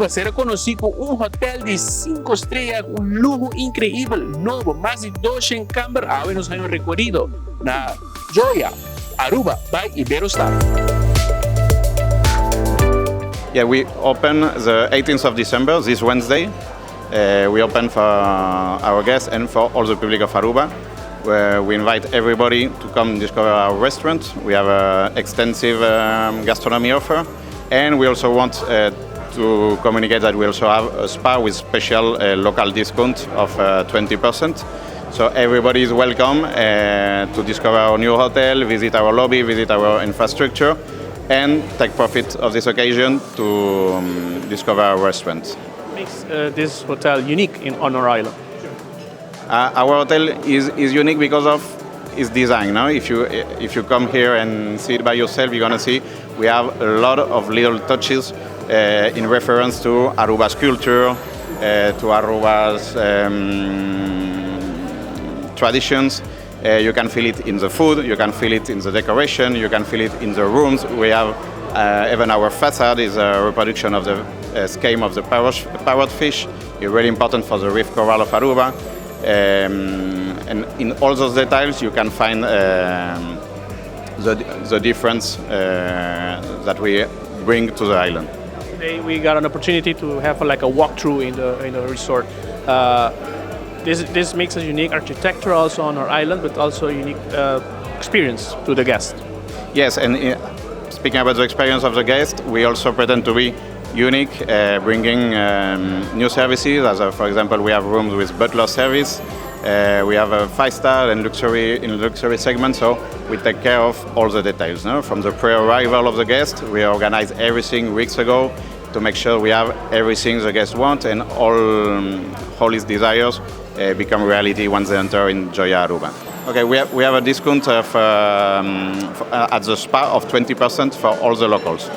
Aruba se reconoce como un hotel de 5 estrellas, un lujo increíble, nobo, más de 200 cámaras, ahora nos han recorrido na JOIA Aruba by Iberostar. Yeah, we open the 18th of December, this Wednesday. We open for our guests and for all the public of Aruba. Where we invite everybody to come discover our restaurant. We have an extensive gastronomy offer, and we also want to communicate that we also have a spa with special local discount of 20%. So everybody is welcome to discover our new hotel, visit our lobby, visit our infrastructure, and take profit of this occasion to discover our restaurant. What makes this hotel unique on our island? Our hotel is unique because of its design. No? If you come here and see it by yourself, you're gonna see we have a lot of little touches in reference to Aruba's culture, to Aruba's traditions. You can feel it in the food, you can feel it in the decoration, you can feel it in the rooms. We have even our facade is a reproduction of the scheme of the parrotfish. It's really important for the reef coral of Aruba. And in all those details you can find the difference that we bring to the island. Today we got an opportunity to have like a walkthrough in the resort. This makes a unique architecture also on our island, but also a unique experience to the guest. Yes, and speaking about the experience of the guest, we also pretend to be unique, bringing new services. As for example, we have rooms with butler service. We have a 5-star and luxury segment, so we take care of all the details. No? From the pre-arrival of the guest, we organize everything weeks ago to make sure we have everything the guest wants and all his desires become reality once they enter in JOIA Aruba. Okay, we have a discount of, at the spa of 20% for all the locals.